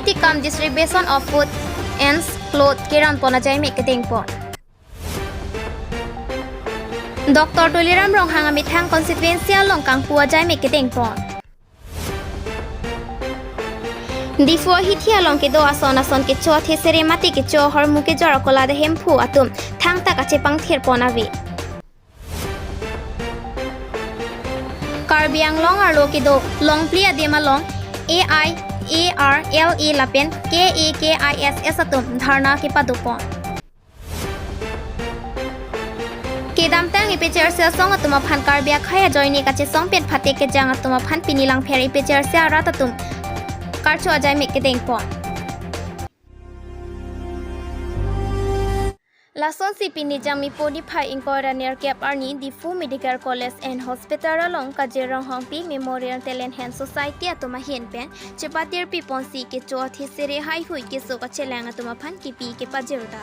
Mitikam distribution of food and clothes kiran pona jai me keteng pon. Dr. Tuliram rong hang amit hang constituency long kang pua jai me keteng pon. Difo hithia long ke do ason ke cho thesere mati ke cho hormu ke jor kola de hempu atum thang ta ka chepang ther pona ve. Karbiang long arlo ke do long plia dema long ARLE lapen KEKISS atum dharna ke padupon. Kedam tang ipecher sia song atuma phan karbia khaya joini kache song pen phate ke jang atuma phan pinilang pher ipecher sia ratatum karcho ajai me kedeng pon. Lason si pini jang mi podi phai inkora near cap arni Difu Medical College and Hospital along Kajirong Hongpi Memorial Talent Hand Society atuma hien pen chepatir pipon si ke cho thisere hai hui ke so ka chelang atuma phan ki pi ke pajirda.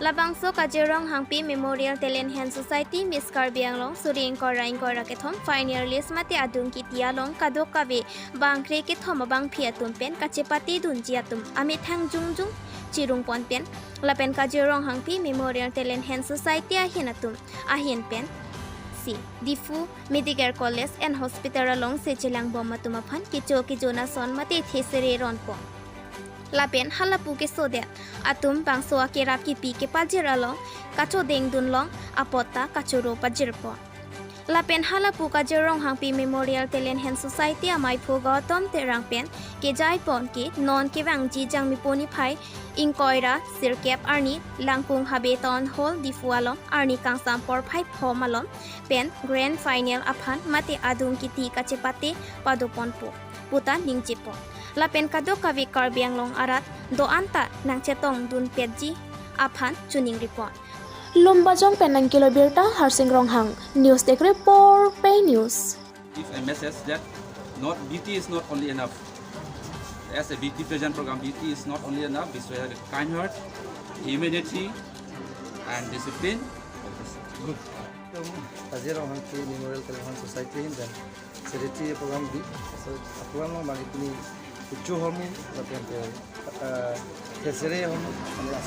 Labangso Kajirong Hangpi Memorial Talent Hand Society Miss Karbiang long suri inkora ke thom final list mate adung ki tia long kadok kabe bangkre ke thom bang phiatum pen ka chepati dun jiatum amit hang jungjung chirung pon pen lapen Kajirong Hangpi Memorial Talent Hand Society ahinatum ahin pen si Difu Medical College and Hospital along se chelang bomatuma phan ki jona son mate thesere ron pon. Lapen halapu ke sode atum bangso akerap ki pi ke pajir along kacho deng dun long apota kacho ro pajir po. Lapen halapu Kajirong Hangpi Memorial Talent Hand Society amai pho Gautam terang pen ke jai pon ki non ke wang ji jang mi poni phai inkoira sirkep arni langkung habeton hol Difu along arni kangsam por phai phom along pen grand final aphan mate adung ki ti kachepate padopon po puta ningchipo. Lapen kadok kavi Karbiang long arat do anta nang chetong dun petji aphan chuning report. Lumbajong penang kilobirta harsing ronghang news take report pay news. If a message that not beauty is not only enough. As a beauty pageant program, beauty is not only enough. We should have a kind heart, humility, and discipline. Good. Kajirong Hangpi Memorial Talent Society dan sediti program di program bagi ini tujuh hormon latihan kesere hormon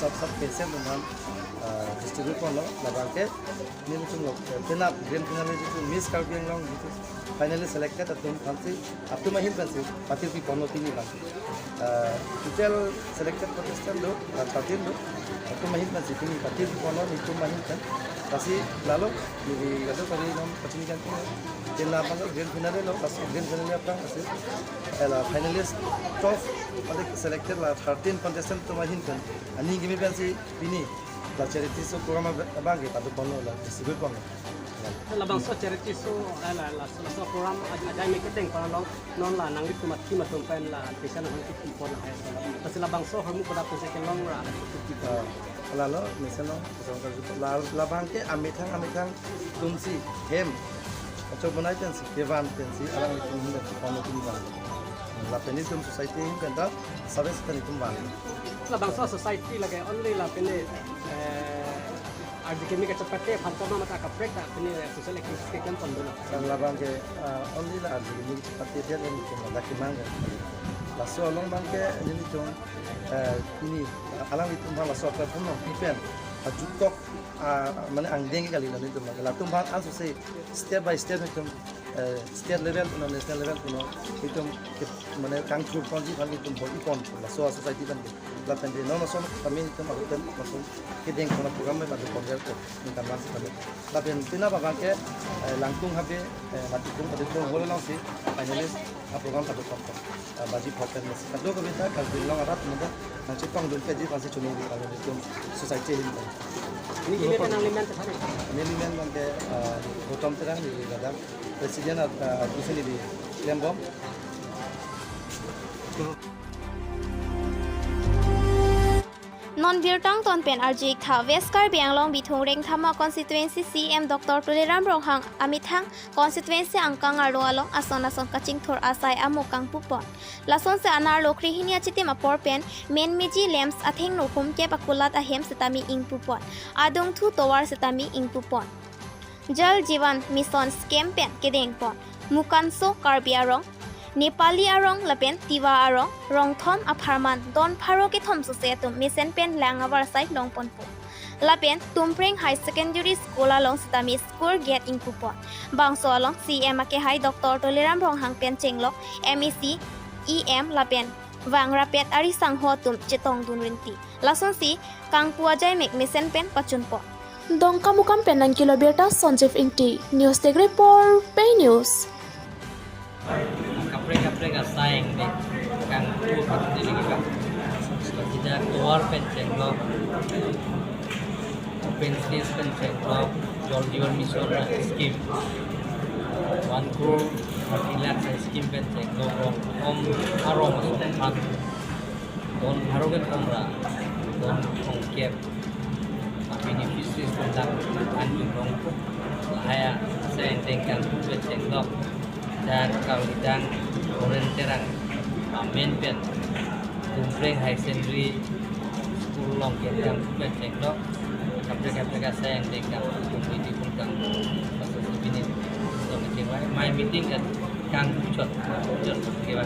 sab pesen dengan distribusi pon lo labangke ni musim lo penat grand final itu Miss Karbiang long itu finally selected atum country up to mahin country patir pi pon tini kan total selected contestant lo patir lo atum mahin country tini patir pi pon itu mahin kan kasi lalu di kado kali nom pacinikan tu din lapang grand final lo kasi grand final apa kasi finalist 12 pada selected lah 13 contestant tu mahin kan ani gimi pensi ini la charity so program abang kita tu pono la distribute pon labang so charity so la so program ajai me keteng pon long non la nang itu mat ki matum pen la pesan hang ki pon la pas labang so hormu pada pose ke long ra lalu misalnya labang ke amit hang tumsi hem coba naik pensi kevan pensi alang itu hendak pono timbang lapen itu society kan dah sampai sekarang itu bang labang so society lagi only la pene Arjikemi ka chapate phantoma mata ka prek ta pene social activity kan pandona labang ke only la arjikemi chapate dia dan itu lagi mangga laso along bang ke ini tu ini alang itu bang laso apa pun pipen ajutok mana angdeng kali lalu itu bang lalu bang ansu say step by step itu state level atau national level itu mana kangkur konji kali itu boleh ikon laso society kan lapan di nono son kami itu maksudnya masuk kedeng kena program pada program itu minta masuk kami lapan pina bang ke langtung habe mati pun pada tu boleh langsung finalis program pada program baju program masih kadang kita kalau bilang arat muda nanti tong dulu kaji pasti cuma di kalau itu society ini ini gini penang limen tadi ini limen bang ke bottom terang di dalam presiden di sini di Lembom. Non birtang ton pen arjik tha West Karbiang long bithong reng thama constituency CM Dr. Tuliram Rohang amithang constituency angkang aro along ason kaching thor asai amokang pupon lason se anar lokri hinia chitim apor pen men meji lamps atheng nokhum ke pakulat ahem setami ing pupon adong thu towar setami ing pupon Jal Jivan Mission Scam pen kedeng pon mukanso Karbiarong Nepali arong lapen tiwa arong rong thom apharman don pharo ke thom su se tum mesen pen langavar sai long ponpo lapen tumpreng high secondary school along stami school get in kupon bangso along CM ke hai Dr. Toleram rong hang pen chenglok MEC EM lapen wangra pet ari sangho tum chetong dunrinti lason si kang puajai mek mesen pen pachunpo Dongka mukam penang kilobirta Sanjeev Ingti News Tech Report Pay News Kapre sayang deh kan tu pasti lagi kan kita keluar penceng lo pensis penceng lo jual jual misalnya skim 1 crore relax skim penceng lo om aroma sudah don harogen omra don ongkep beneficis tentang anjing dong lahaya saya entengkan penceng lo dan kalau dan orienteran main pen tumpreng high secondary school long yang penceng dok kapre saya yang dekat community pun kang pasal ini so kecewa my meeting kan kang cot kewa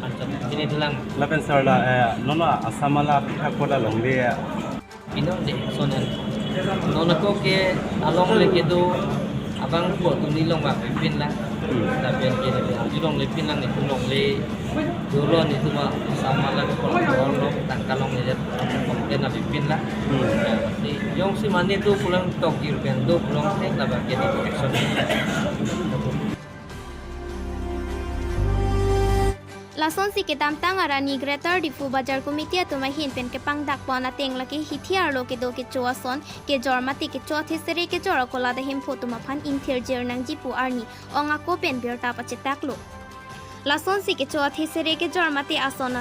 ancam ini dalam lapen sarla nona asamala kakola longbe pinong de sonen nona ko ke along le ke do abang buat tu ni long bak pin lah tapi yang kini tu long le pin lah ni tu long le dulu ni tu mah sama lah kalau long tangkalong ni jadi kemudian nabi pin lah ni yang si mani tu pulang Tokyo kan tu pulang tek lah bagian itu action Lason si ketam tang arani Greater Difu Bajar Committee atuma hin pen ke pang dak pona teng laki hithiar lo ke do ke chuason ke jormati ke chothe sere ke jora kola da him photuma phan inthir jer nang jipu arni onga ko pen berta pachetak lo Lason si ke chothe sere ke jormati ason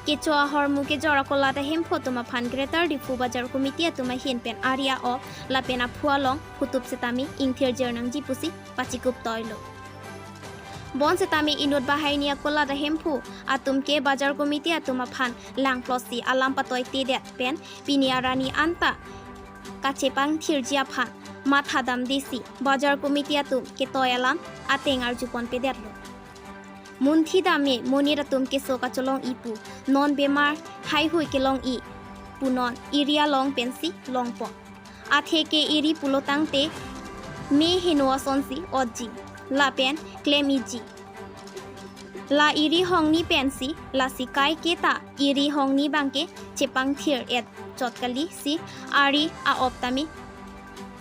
ke choa hormu ke jora kola da him photuma phan Greater Difu Bajar Committee atuma hin pen aria o la pena phualong phutup setami inthir jer nang jipu si pachikup toilo Bon setami inut bahainia kola da hempu atum ke bajar komiti atuma phan lang plosi alam patoi tedet pen piniarani anta kachepang thirjia phan matha dam disi bajar komiti atum ke toyalam ateng arjupon pedet lo munthi dame moniratum ke soka cholong ipu non bemar hai hui ke long I punon iria long pensi long po athe ke iri pulotang te me hinwa sonsi oji la pen claim iji la iri hongni pensi la sikai keta iri hongni bangke chepang thir et chotkali si ari a optami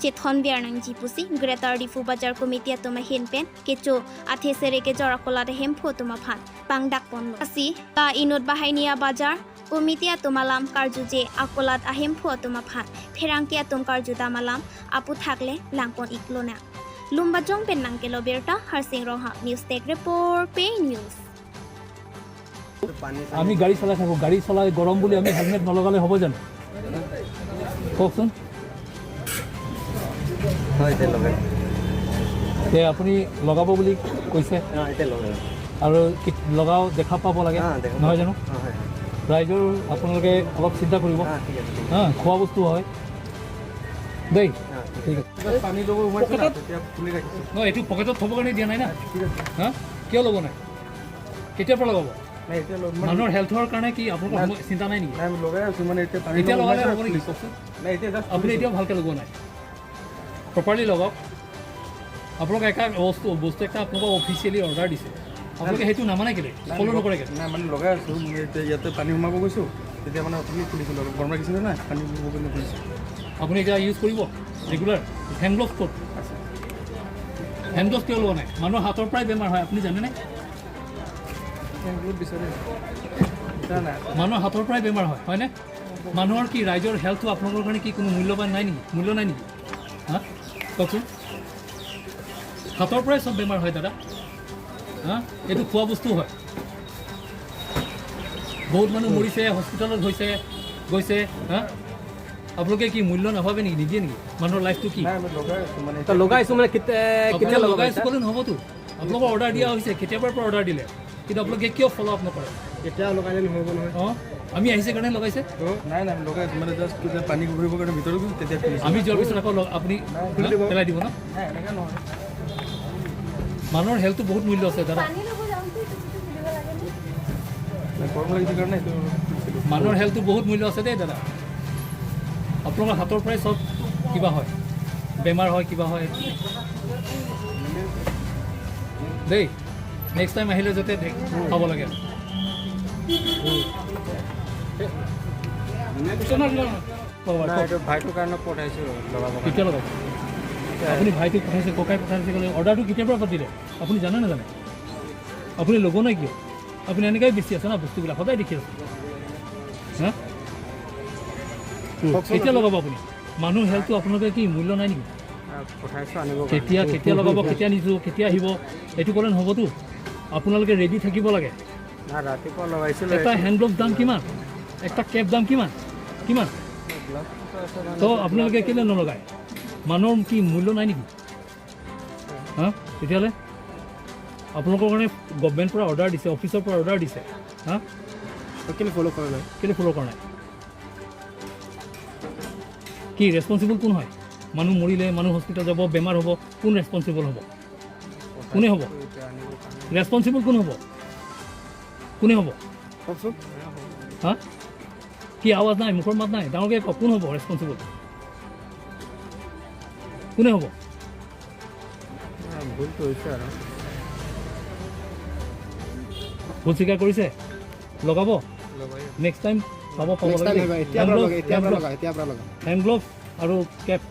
chethon biarnang jipusi Greater Difu Bajar Committee atuma hin pen kecho athe sere ke jora kola de hem photuma phan pangdak ponlo asi ta inut bahainia bajar Committee atuma lam karjuje akolat ahem photuma phan pherangke atum karjuda malam apu thakle langpon iklona Lumbajong penang ke loberta Harsing Roha News Tech Report Pay News আমি গাড়ী চলাই থাকোঁ গাড়ী চলাই গৰম বুলি আমি helmet নলগালে হ'ব জানো কওকচোন আপুনি লগাব বুলি কৈছে আৰু লগাও দেখা পাব লাগে নহয় জানো ৰাইজৰ আপোনালোকে অলপ চিন্তা কৰিব খোৱা বস্তু হয় দেই ঠিক আছে পানী ল'ব নহয় এইটো পকেটত থ'বৰ কাৰণে দিয়া নাই না কিয় ল'ব নাই কেতিয়াৰ পৰা লগাব মানুহৰ হেল্থৰ কাৰণে কি আপোনালোকৰ চিন্তা নাই নেকি এতিয়া লগালে হ'ব নেকি কওকচোন আপুনি এতিয়াও ভালকৈ লগোৱা নাই প্ৰপাৰলি লগাওক আপোনালোকে এটা বস্তু এটা আপোনালোকক অফিচিয়েলি অৰ্ডাৰ দিছে আপোনালোকে সেইটো নামানে কেলৈ ফ'ল' নকৰে কেলৈ নাই মানে লগাই আছোঁ মই এতিয়া ইয়াতে পানী সোমাব গৈছোঁ তেতিয়া মানে অথনি খুলিছোঁ গৰম ৰাখিছিলে নাই পানী সোমাব কাৰণে খুলিছোঁ আপুনি এতিয়া ইউজ কৰিব ৰেগুলাৰ হেণ্ড গ্ল'ভছ ক'ত হেণ্ড গ্ল'ভছ কিয় লোৱা নাই মানুহৰ হাতৰ পৰাই বেমাৰ হয় আপুনি জানেনে মানুহৰ হাতৰ পৰাই বেমাৰ হয় হয়নে মানুহৰ কি ৰাইজৰ হেল্থটো আপোনালোকৰ কাৰণে কি কোনো মূল্যৱান নাই নেকি মূল্য নাই নেকি কওকচোন হাতৰ পৰাই চব বেমাৰ হয় দাদা এইটো খোৱা বস্তু হয় বহুত মানুহ মৰিছে হস্পিটেলত গৈছে আপোনালোকে কি মূল্য নাভাবে নেকি নিদিয়ে নেকি মানুহৰ লাইফটো কি লগাইছোঁ মানে কেতিয়া লগাইছোঁ ক'লে নহ'বতো আপোনালোকৰ অৰ্ডাৰ দিয়া হৈছে কেতিয়াবাৰ পৰা অৰ্ডাৰ দিলে কিন্তু আপোনালোকে কিয় ফ'ল' আপ নকৰে কেতিয়া লগাইলে নহ'ব নহয় আমি আহিছে কাৰণে লগাইছে নাই নাই লগাইছোঁ মানে জাষ্ট পানী ঘূৰিবৰ কাৰণে ভিতৰত গৈছোঁ তেতিয়া আমি যোৱাৰ পিছত আকৌ আপুনি পেলাই দিব ন মানুহৰ হেল্থটো বহুত মূল্য আছে দাদা মানুহৰ হেল্থটো বহুত মূল্য আছে দেই দাদা আপোনালোকৰ হাতৰ পৰাই চব কিবা হয় বেমাৰ হয় কিবা হয় দেই নেক্সট টাইম আহিলে যাতে খাব লাগে ভাইটোৰ কাৰণে পঠাইছোঁ লগাব কেতিয়া লগাব আপুনি ভাইটোক পঠাইছে ককাই পঠাইছে ক'লে অৰ্ডাৰটো কেতিয়াৰ পৰা পাতিলে আপুনি জানে নাজানে আপুনি ল'ব নাই কিয় আপুনি এনেকৈ বেছি আছে না বস্তুবিলাক সদায় দেখি আছে হা কেতিয়া লগাব আপুনি মানুহ হেল্থটো আপোনালোকে কি মূল্য নাই নেকি পঠাইছোঁ আনিব কেতিয়া লগাব কেতিয়া নিছোঁ কেতিয়া আহিব এইটো ক'লে নহ'বতো আপোনালোকে ৰেডি থাকিব লাগে ৰাতিপুৱা লগাইছিলোঁ এটা হেণ্ড গ্ল'ভ দাম কিমান একটা কেপ দাম কিমান তো আপোনালোকে কেলৈ নলগায় মানুহৰ কি মূল্য নাই নেকি হা তেতিয়াহ'লে আপোনালোকৰ কাৰণে গভৰ্ণমেণ্টৰ পৰা অৰ্ডাৰ দিছে অফিচৰ পৰা অৰ্ডাৰ দিছে হা কেলৈ ফ'ল' কৰা নাই কি ৰেছপনচিবল কোন হয় মানুহ মৰিলে মানুহ হস্পিটেল যাব বেমাৰ হ'ব কোন ৰেছপনচিবল হ'ব কোনে হ'ব ৰেছপনচিবল কোন হ'ব কওকচোন হা কি আৱাজ নাই মুখৰ মাত নাই ডাঙৰকৈ কওক কোন হ'ব ৰেছপনচিবল কোনে হ'ব ভুলটো হৈছে আৰু ভুল স্বীকাৰ কৰিছে লগাব নেক্সট টাইম পাব লাগে হেণ্ড গ্ল'ভ আৰু Cape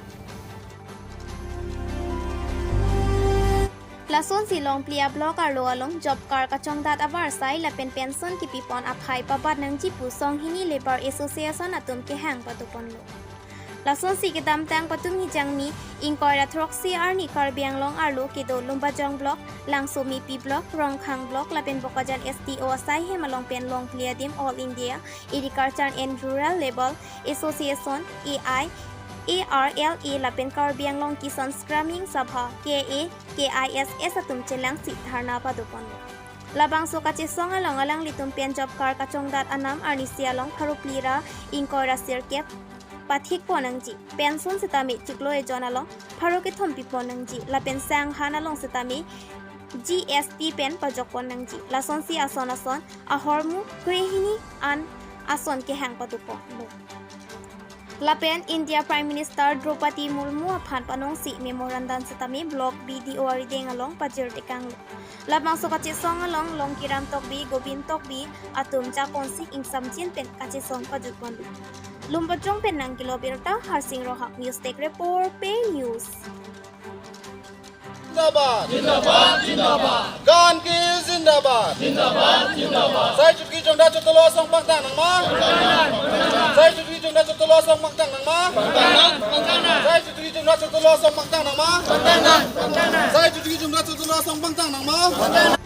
Lason silong plia blok arlo along job car kachong dat abar sai la pension ki pipon aphai pabat nang jipu song hini labor association atum ke hang patupon lo Lason si ke dam tang patum ni jangmi inkoira throxi arni karbiang long arlo ke do lumbajong block langsomi pi block rongkhang block la pen bokajan STO sai he malong pen long plia dim all India agriculture and rural labor association AI ARLA lapen karbiang long kisan scrumming sabha KISS atum chelang si dharna padupon labang so kache song alang litum pen job car kachong dat anam arnisia long tharuplira inkora circuit pathik ponangji pension setami chiklo e jonalong tharoke thompi ponangji lapen sang hana long setami GST pen pajok ponangji lason si ason ahormu krehini an ason ke hang padupon Lapen India Prime Minister Draupadi Murmu aphan panong si memorandum setami blog BDO arideng along pajir tekang labang so kache song along long kiram tokbi gobind tokbi atum ja konsik insam jin pen kache song pajut bondu lumbajong pen nang kilobirta harsing rohak news tek report pay news Zindabad Gan ki Zindabad Sai chutki chongda chutolo song pangtang nang ma Sai chutki chongda chutolo song pangtang nang ma Sai chutki chongda chutolo song pangtang nang ma Sai chutki chongda chutolo song pangtang nang ma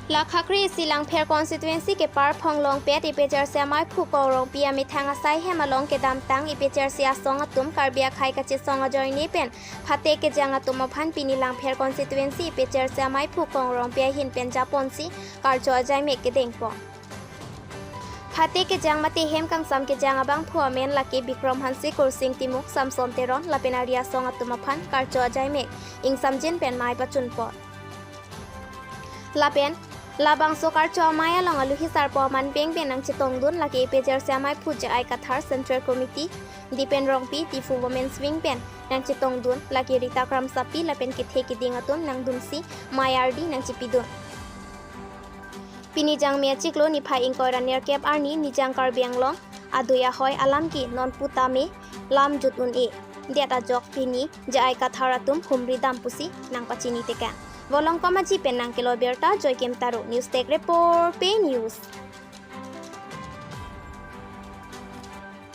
Lakhakri silang pher constituency ke par phanglong pet ipejar semai phukorong pia mi thanga sai hemalong ke dam tang ipejar sia song atum karbia khai ka che song ajoi ni pen phate ke janga tum phan pini lang pher constituency ipejar semai phukorong pia hin pen japonsi karjo ajai me ke dengpo phate ke jang mate hem kang sam ke janga bang phuamen laki bikram hansi kursing timuk samson teron lapenaria song atum phan karjo ajai me ing samjin pen mai pachun po lapen labang sokar chomaya long alu hisar po man peng penang chitong dun laki pejar samai puja ai kathar central committee dipen rongpi tifu women's wing pen nang chitong dun laki rita kram sapi lapen ki theki dingatum nang dunsi mayardi nang chipidun pinijang me chiklo ni phai ingkora ner kep arni nijang karbiang long aduya hoy alam ki non putame lam jutun e deta jok pini jai katharatum humri dampusi nang pachini teka Volong komaji penang kilo berta joy kem taru news tek report pay news